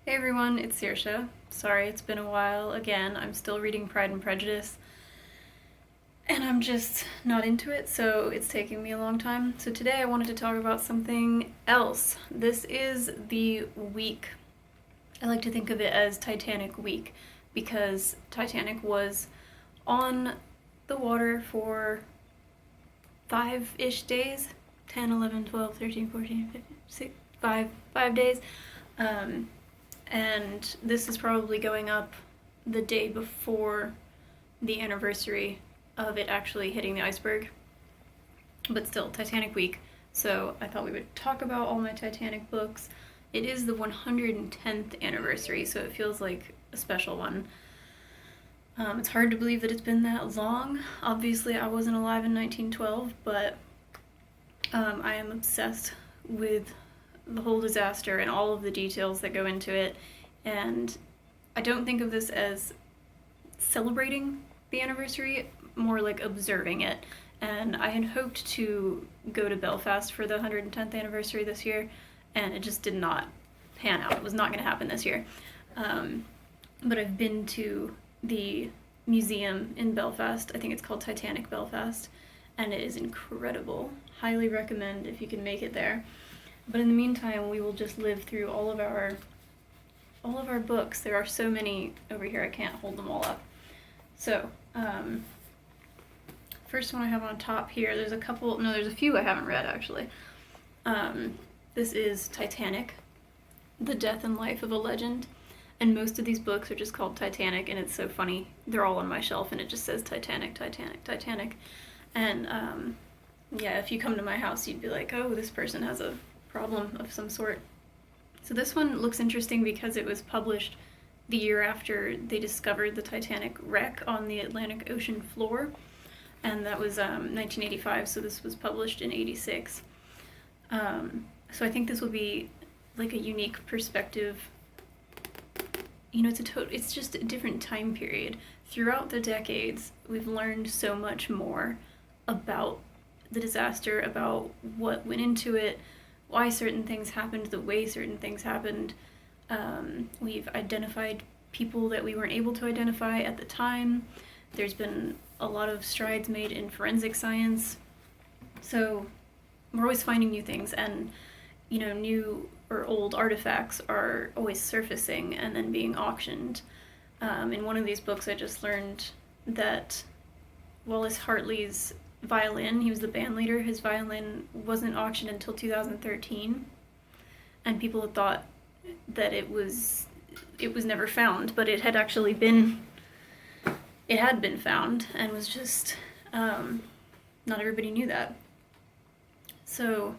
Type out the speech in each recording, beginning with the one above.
Hey everyone, it's Saoirse. Sorry, it's been a while. Again, I'm still reading Pride and Prejudice, and I'm just not into it, so it's taking me a long time. So today I wanted to talk about something else. This is the week. I like to think of it as Titanic week because Titanic was on the water for 5-ish days, 10, 11, 12, 13, 14, 15, 6, 5 days. And this is probably going up the day before the anniversary of it actually hitting the iceberg. But still, Titanic week. So I thought we would talk about all my Titanic books. It is the 110th anniversary, so it feels like a special one. It's hard to believe that it's been that long. Obviously, I wasn't alive in 1912, but I am obsessed with the whole disaster and all of the details that go into it. And I don't think of this as celebrating the anniversary, more like observing it. And I had hoped to go to Belfast for the 110th anniversary this year, and it just did not pan out. It was not going to happen this year. But I've been to the museum in Belfast. I think it's called Titanic Belfast, and it is incredible. Highly recommend if you can make it there. But in the meantime, we will just live through all of our books. There are so many over here, I can't hold them all up. So, first one I have on top here, there's a few I haven't read actually. This is Titanic, The Death and Life of a Legend. And most of these books are just called Titanic, and it's so funny. They're all on my shelf, and it just says Titanic, Titanic, Titanic. And yeah, if you come to my house, you'd be like, oh, this person has a problem of some sort. So this one looks interesting because it was published the year after they discovered the Titanic wreck on the Atlantic Ocean floor, and that was 1985, so this was published in 86. So I think this will be like a unique perspective. You know, it's just a different time period. Throughout the decades, we've learned so much more about the disaster, about what went into it, why certain things happened, the way certain things happened. We've identified people that we weren't able to identify at the time. There's been a lot of strides made in forensic science. So we're always finding new things, and you know, new or old artifacts are always surfacing and then being auctioned. In one of these books, I just learned that Wallace Hartley's violin, he was the band leader, his violin wasn't auctioned until 2013, and people had thought that it was never found, but it had actually been found, and was just not everybody knew that. So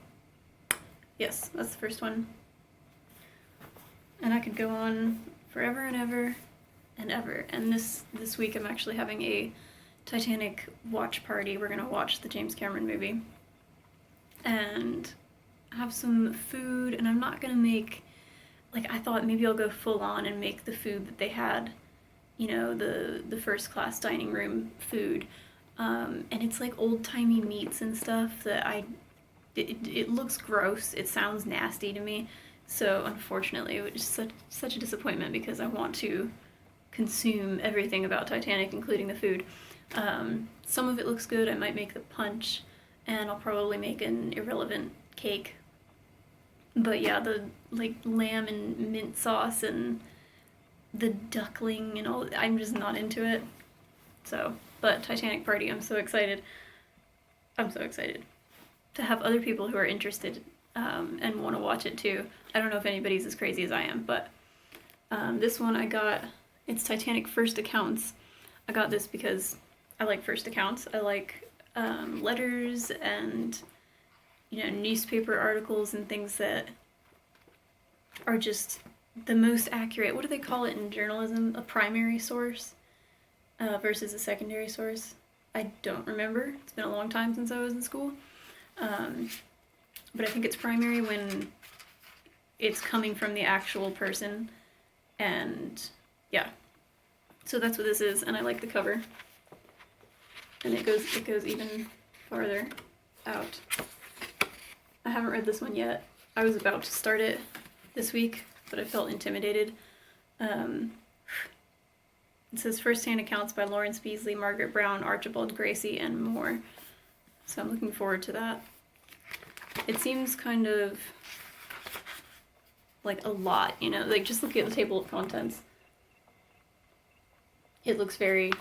yes, that's the first one, and I could go on forever and ever and ever. And this week I'm actually having a Titanic watch party. We're gonna watch the James Cameron movie and have some food, and I'm not gonna make, like, I thought maybe I'll go full on and make the food that they had, you know, the first class dining room food, and it's like old-timey meats and stuff that it looks gross, it sounds nasty to me, so unfortunately it was just such a disappointment because I want to consume everything about Titanic, including the food. Some of it looks good. I might make the punch, and I'll probably make an irrelevant cake. But yeah, the like lamb and mint sauce and the duckling and all, I'm just not into it. So, but Titanic party, I'm so excited. I'm so excited to have other people who are interested and want to watch it too. I don't know if anybody's as crazy as I am, but this one I got, it's Titanic First Accounts. I got this because I like first accounts. I like letters and, you know, newspaper articles and things that are just the most accurate. What do they call it in journalism? A primary source versus a secondary source. I don't remember. It's been a long time since I was in school. But I think it's primary when it's coming from the actual person. And yeah. So that's what this is, and I like the cover. And it goes even farther out. I haven't read this one yet. I was about to start it this week, but I felt intimidated. It says first-hand accounts by Lawrence Beasley, Margaret Brown, Archibald Gracie, and more. So I'm looking forward to that. It seems kind of like a lot, you know, like just looking at the table of contents. It looks very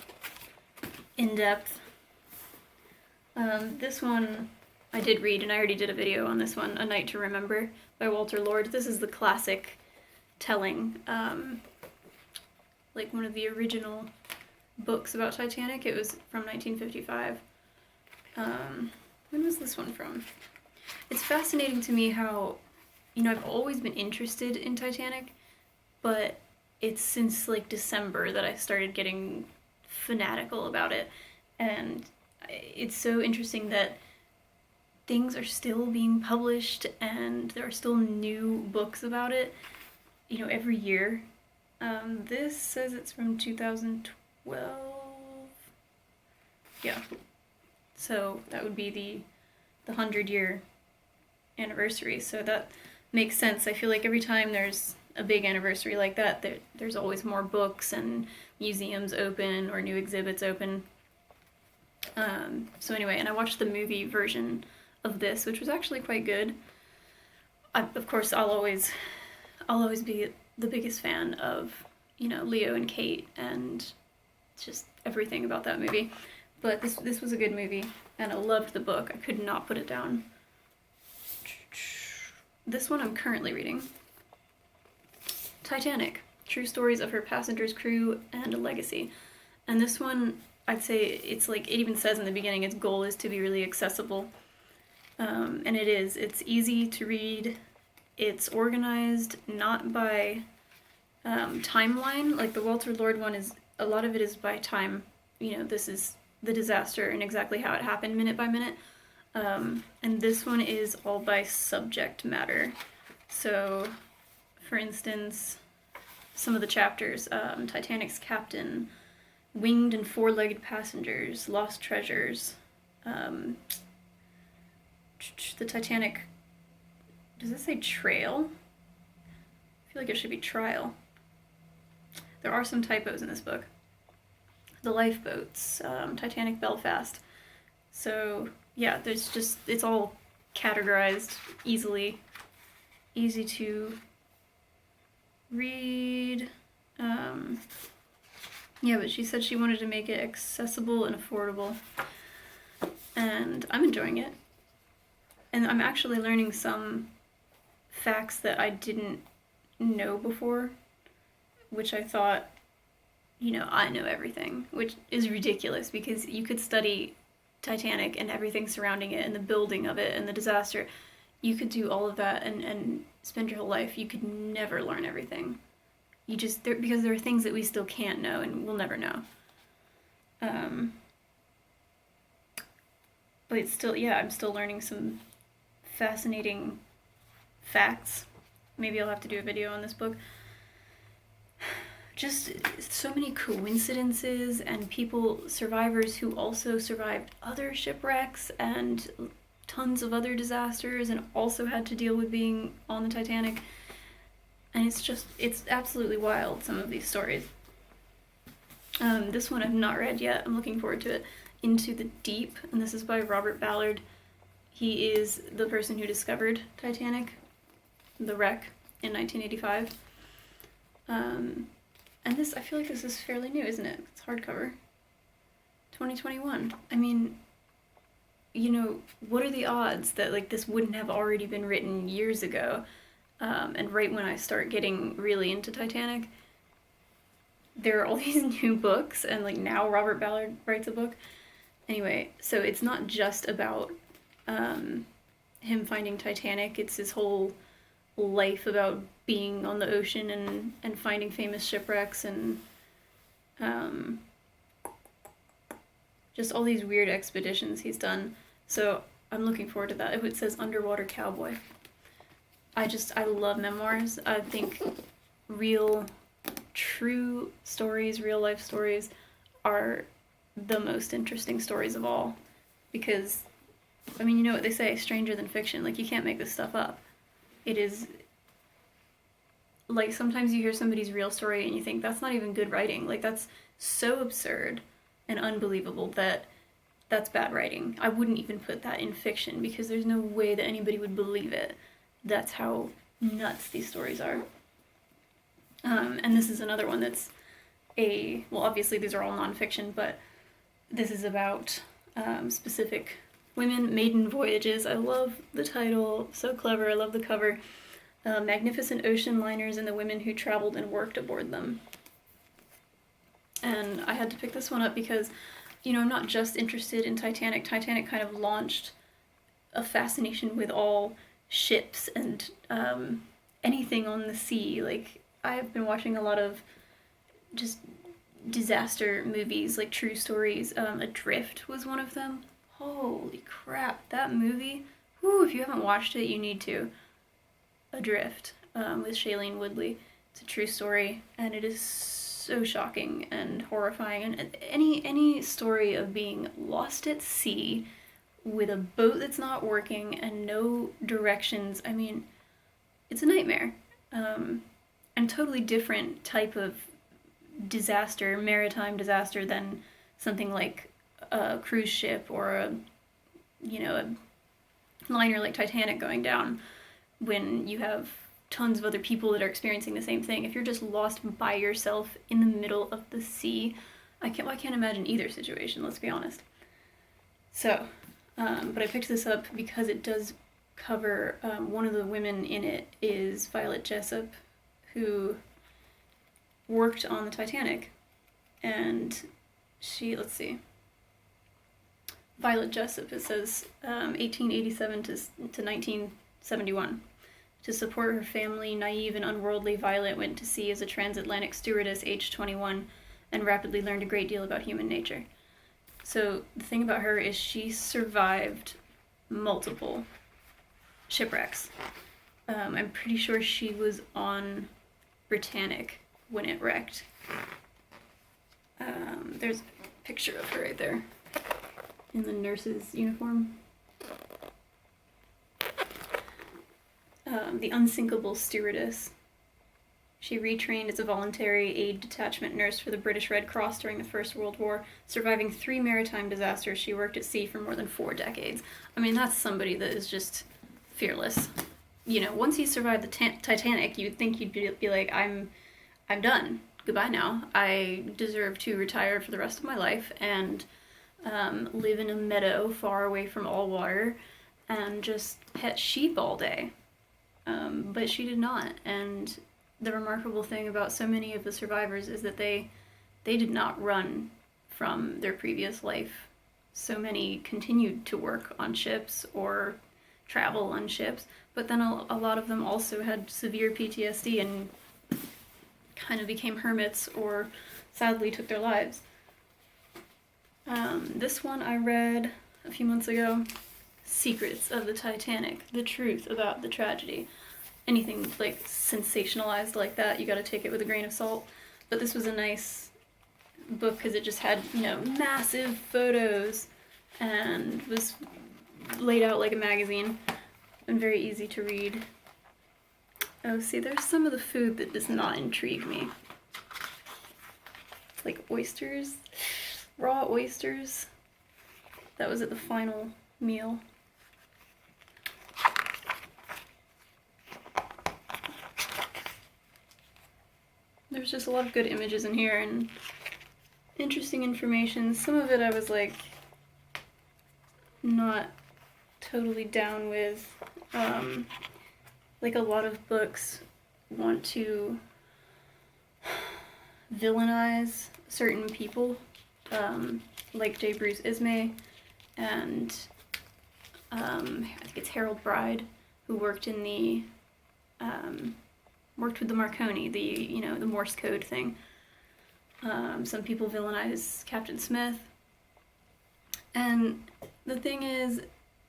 in-depth. This one I did read, and I already did a video on this one, A Night to Remember by Walter Lord. This is the classic telling, like one of the original books about Titanic. It was from 1955. When was this one from? It's fascinating to me how, you know, I've always been interested in Titanic, but it's since like December that I started getting fanatical about it. And it's so interesting that things are still being published and there are still new books about it, you know, every year. This says it's from 2012. Yeah. So that would be the 100-year anniversary. So that makes sense. I feel like every time there's a big anniversary like that, there's always more books and museums open or new exhibits open. So anyway, and I watched the movie version of this, which was actually quite good. Of course, I'll always be the biggest fan of, you know, Leo and Kate and just everything about that movie. But this was a good movie, and I loved the book. I could not put it down. This one I'm currently reading. Titanic, True Stories of Her Passengers, Crew, and a Legacy. And this one, I'd say it's like, it even says in the beginning, its goal is to be really accessible. And it is. It's easy to read. It's organized not by timeline. Like the Walter Lord one is, a lot of it is by time. You know, this is the disaster and exactly how it happened minute by minute. And this one is all by subject matter. So, for instance, some of the chapters, Titanic's captain, winged and four-legged passengers, lost treasures, the Titanic, does it say trail? I feel like it should be trial. There are some typos in this book. The lifeboats, Titanic Belfast. So yeah, there's just, it's all categorized easy to read. Yeah, but she said she wanted to make it accessible and affordable, and I'm enjoying it. And I'm actually learning some facts that I didn't know before, which I thought, you know, I know everything, which is ridiculous because you could study Titanic and everything surrounding it and the building of it and the disaster. You could do all of that and spend your whole life. You could never learn everything. You just, because there are things that we still can't know and we'll never know. But it's still, yeah, I'm still learning some fascinating facts. Maybe I'll have to do a video on this book. Just so many coincidences and people, survivors who also survived other shipwrecks and tons of other disasters and also had to deal with being on the Titanic. And it's absolutely wild, some of these stories. This one I've not read yet. I'm looking forward to it. Into the Deep, and this is by Robert Ballard. He is the person who discovered Titanic, the wreck, in 1985. And this, I feel like this is fairly new, isn't it? It's hardcover. 2021. I mean, you know, what are the odds that like this wouldn't have already been written years ago? And right when I start getting really into Titanic, there are all these new books, and like now Robert Ballard writes a book. Anyway, so it's not just about him finding Titanic, it's his whole life about being on the ocean and finding famous shipwrecks and just all these weird expeditions he's done. So I'm looking forward to that. It says Underwater Cowboy. I love memoirs. I think real, true stories, real life stories are the most interesting stories of all. Because, I mean, you know what they say, stranger than fiction. Like, you can't make this stuff up. It is like, sometimes you hear somebody's real story and you think, that's not even good writing. Like, that's so absurd and unbelievable that that's bad writing. I wouldn't even put that in fiction because there's no way that anybody would believe it. That's how nuts these stories are. And this is another one that's well, obviously these are all nonfiction, but this is about specific women, maiden voyages. I love the title, so clever, I love the cover. Magnificent ocean liners and the women who traveled and worked aboard them. And I had to pick this one up because, you know, I'm not just interested in Titanic. Titanic kind of launched a fascination with all ships and anything on the sea. Like, I've been watching a lot of just disaster movies, like true stories. Adrift was one of them. Holy crap, that movie. Whew, if you haven't watched it, you need to. Adrift, with Shailene Woodley. It's a true story, and it is so shocking and horrifying. And any story of being lost at sea with a boat that's not working and no directions, I mean, it's a nightmare. And totally different type of disaster, maritime disaster, than something like a cruise ship or a liner like Titanic going down, when you have tons of other people that are experiencing the same thing. If you're just lost by yourself in the middle of the sea, I can't imagine either situation, let's be honest. So, but I picked this up because it does cover, one of the women in it is Violet Jessup, who worked on the Titanic, and she, let's see, Violet Jessup, it says 1887 to 1971. To support her family, naive and unworldly Violet went to sea as a transatlantic stewardess aged 21 and rapidly learned a great deal about human nature. So the thing about her is she survived multiple shipwrecks. I'm pretty sure she was on Britannic when it wrecked. There's a picture of her right there in the nurse's uniform. The unsinkable stewardess. She retrained as a voluntary aid detachment nurse for the British Red Cross during the First World War, surviving 3 maritime disasters. She worked at sea for more than 4 decades. I mean, that's somebody that is just fearless. You know, once you survive the Titanic, you'd think you'd be like, I'm done. Goodbye now. I deserve to retire for the rest of my life and live in a meadow far away from all water and just pet sheep all day. But she did not, and the remarkable thing about so many of the survivors is that they did not run from their previous life. So many continued to work on ships or travel on ships, but then a lot of them also had severe PTSD and kind of became hermits or sadly took their lives. This one I read a few months ago, Secrets of the Titanic, the truth about the tragedy. Anything like sensationalized like that, you gotta take it with a grain of salt. But this was a nice book because it just had, you know, massive photos and was laid out like a magazine and very easy to read. Oh, see, there's some of the food that does not intrigue me. Like oysters, raw oysters. That was at the final meal. There's just a lot of good images in here and interesting information. Some of it I was like not totally down with. Like a lot of books want to villainize certain people, like J. Bruce Ismay and I think it's Harold Bride, who worked in the worked with the Marconi, the Morse code thing. Some people villainize Captain Smith. And the thing is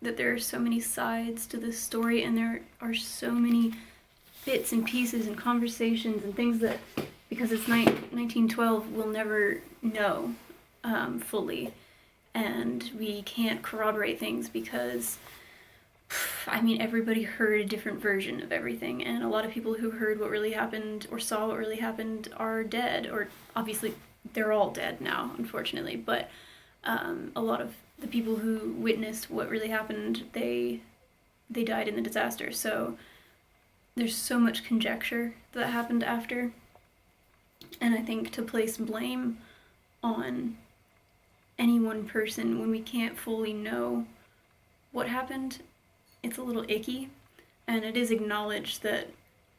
that there are so many sides to this story, and there are so many bits and pieces and conversations and things that, because it's 1912, we'll never know fully. And we can't corroborate things because I mean, everybody heard a different version of everything, and a lot of people who heard what really happened or saw what really happened are dead, or obviously they're all dead now, unfortunately, but a lot of the people who witnessed what really happened, they died in the disaster. So there's so much conjecture that happened after, and I think to place blame on any one person when we can't fully know what happened, it's a little icky. And it is acknowledged that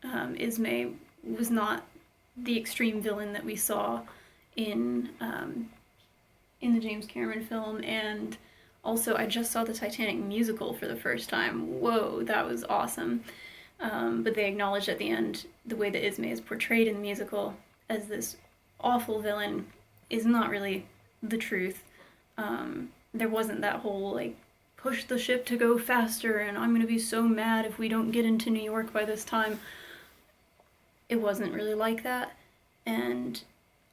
Ismay was not the extreme villain that we saw in the James Cameron film. And also, I just saw the Titanic musical for the first time. Whoa, that was awesome. But they acknowledged at the end the way that Ismay is portrayed in the musical as this awful villain is not really the truth. There wasn't that whole, like, push the ship to go faster and I'm gonna be so mad if we don't get into New York by this time. It wasn't really like that. And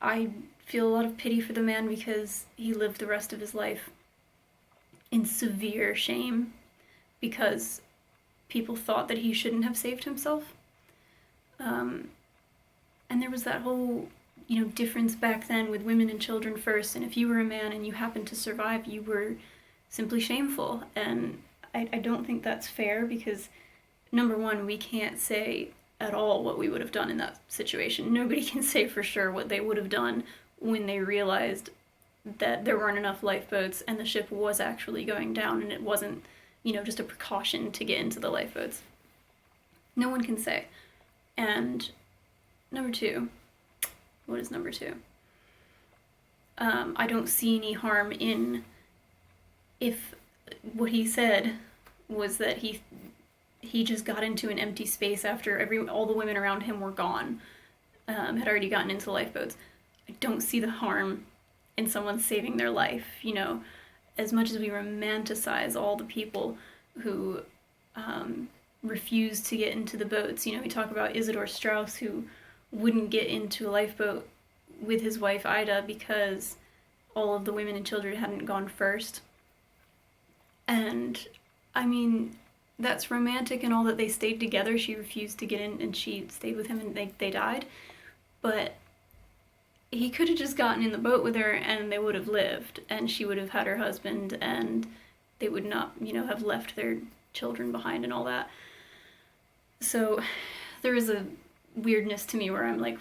I feel a lot of pity for the man because he lived the rest of his life in severe shame because people thought that he shouldn't have saved himself. And there was that whole, difference back then with women and children first, and if you were a man and you happened to survive, you were simply shameful. And I don't think that's fair because, number one, we can't say at all what we would have done in that situation. Nobody can say for sure what they would have done when they realized that there weren't enough lifeboats and the ship was actually going down and it wasn't, just a precaution to get into the lifeboats. No one can say. And number two, what is number two? I don't see any harm in if what he said was that he just got into an empty space after all the women around him were gone, had already gotten into lifeboats. I don't see the harm in someone saving their life, as much as we romanticize all the people who refused to get into the boats. We talk about Isidor Strauss, who wouldn't get into a lifeboat with his wife Ida because all of the women and children hadn't gone first. And, I mean, that's romantic and all that they stayed together. She refused to get in and she stayed with him and they died. But he could have just gotten in the boat with her and they would have lived and she would have had her husband and they would not, have left their children behind and all that. So there is a weirdness to me where I'm like,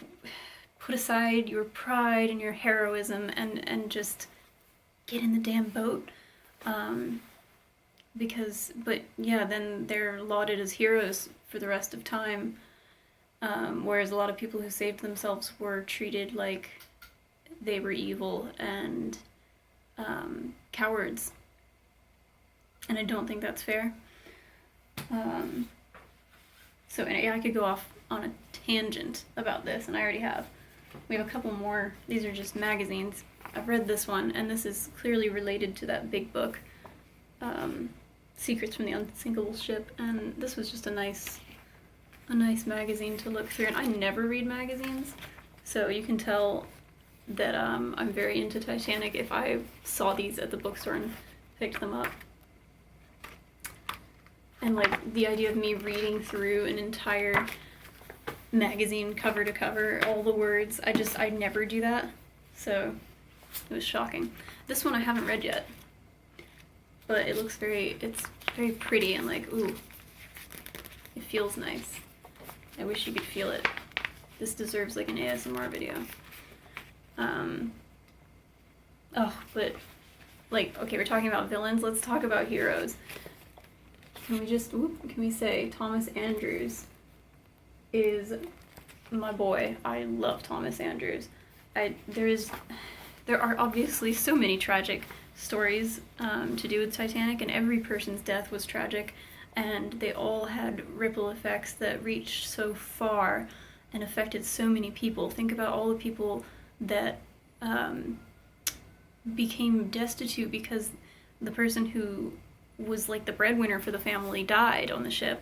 put aside your pride and your heroism and just get in the damn boat. Then they're lauded as heroes for the rest of time. Whereas a lot of people who saved themselves were treated like they were evil and cowards. And I don't think that's fair. I could go off on a tangent about this, and I already have. We have a couple more. These are just magazines. I've read this one, and this is clearly related to that big book, Secrets from the Unsinkable Ship, and this was just a nice magazine to look through. And I never read magazines, so you can tell that I'm very into Titanic if I saw these at the bookstore and picked them up. And like the idea of me reading through an entire magazine cover to cover, all the words, I never do that, so it was shocking. This one I haven't read yet, but it's very pretty and like, ooh, it feels nice. I wish you could feel it. This deserves like an ASMR video. Okay, we're talking about villains, let's talk about heroes. Can we say Thomas Andrews is my boy. I love Thomas Andrews. There are obviously so many tragic stories to do with Titanic, and every person's death was tragic, and they all had ripple effects that reached so far and affected so many people. Think about all the people that became destitute because the person who was like the breadwinner for the family died on the ship.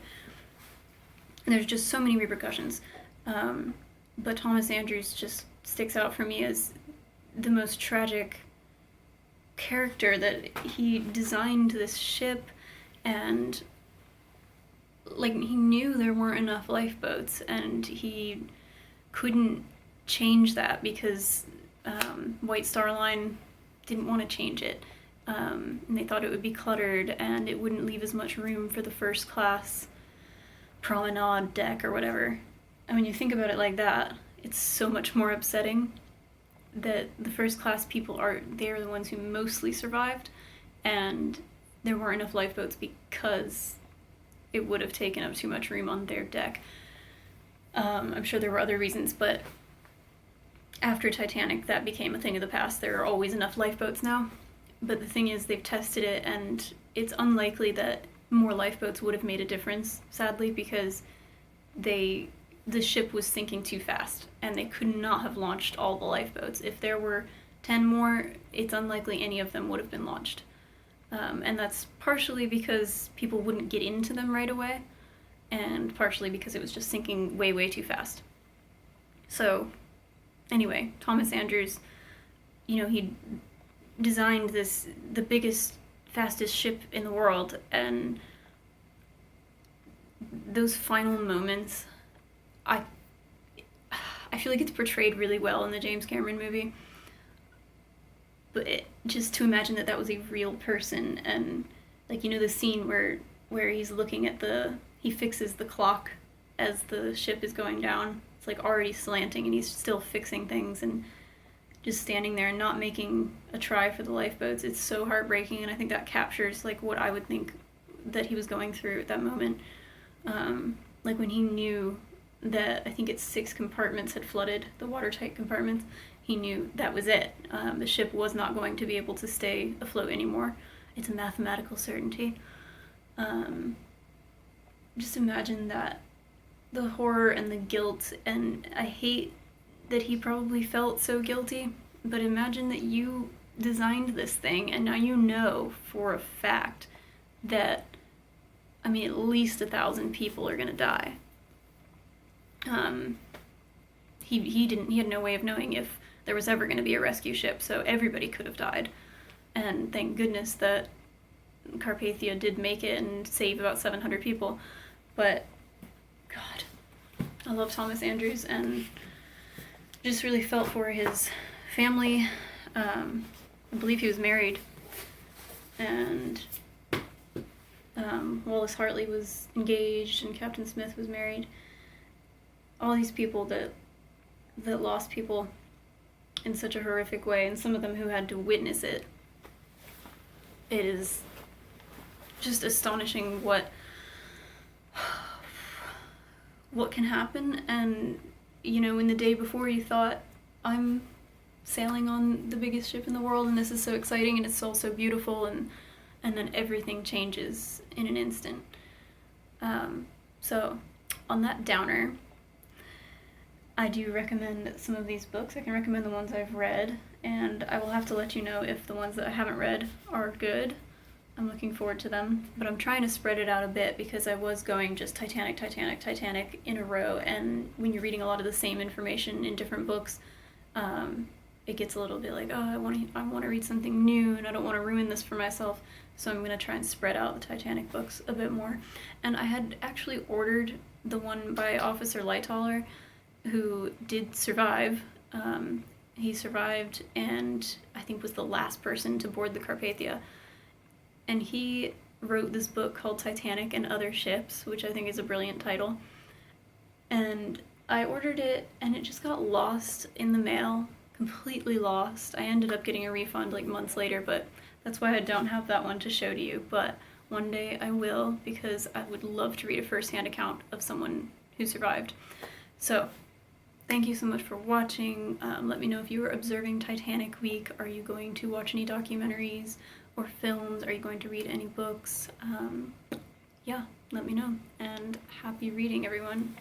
And there's just so many repercussions. But Thomas Andrews just sticks out for me as the most tragic character, that he designed this ship and like, he knew there weren't enough lifeboats, and he couldn't change that because White Star Line didn't want to change it. And they thought it would be cluttered and it wouldn't leave as much room for the first class promenade deck or whatever. And when you think about it like that, it's so much more upsetting that the first class people they're the ones who mostly survived, and there weren't enough lifeboats because it would have taken up too much room on their deck. I'm sure there were other reasons, but after Titanic, that became a thing of the past. There are always enough lifeboats now. But the thing is, they've tested it, and it's unlikely that more lifeboats would have made a difference, sadly, because the ship was sinking too fast, and they could not have launched all the lifeboats. If there were 10 more, it's unlikely any of them would have been launched. And that's partially because people wouldn't get into them right away, and partially because it was just sinking way, way too fast. So, anyway, Thomas Andrews, he designed the biggest, fastest ship in the world, and those final moments, I feel like it's portrayed really well in the James Cameron movie. But just to imagine that was a real person, and the scene where he's looking at he fixes the clock as the ship is going down. It's already slanting, and he's still fixing things and just standing there and not making a try for the lifeboats. It's so heartbreaking, and I think that captures what I would think that he was going through at that moment. When he knew that, I think it's 6 compartments had flooded, the watertight compartments, he knew that was it. The ship was not going to be able to stay afloat anymore. It's a mathematical certainty. Just imagine that, the horror and the guilt, and I hate that he probably felt so guilty, but imagine that you designed this thing, and now you know for a fact that, at least 1,000 people are gonna die. He had no way of knowing if there was ever gonna be a rescue ship, so everybody could have died. And thank goodness that Carpathia did make it and save about 700 people. But, God, I love Thomas Andrews, and just really felt for his family. I believe he was married, and Wallace Hartley was engaged, and Captain Smith was married. All these people that lost people in such a horrific way, and some of them who had to witness it. It is just astonishing what can happen. And in the day before, you thought, I'm sailing on the biggest ship in the world, and this is so exciting, and it's all so beautiful, and then everything changes in an instant. So on that downer, I do recommend some of these books. I can recommend the ones I've read, and I will have to let you know if the ones that I haven't read are good. I'm looking forward to them, but I'm trying to spread it out a bit because I was going just Titanic, Titanic, Titanic in a row, and when you're reading a lot of the same information in different books, it gets a little bit like, oh, I want to read something new, and I don't want to ruin this for myself, so I'm going to try and spread out the Titanic books a bit more. And I had actually ordered the one by Officer Lightoller, who did survive. He survived, and I think was the last person to board the Carpathia. And he wrote this book called Titanic and Other Ships, which I think is a brilliant title. And I ordered it, and it just got lost in the mail, completely lost. I ended up getting a refund months later, but that's why I don't have that one to show to you. But one day I will, because I would love to read a first-hand account of someone who survived. So, thank you so much for watching. Let me know if you were observing Titanic Week. Are you going to watch any documentaries or films? Are you going to read any books? Yeah, let me know. And happy reading, everyone.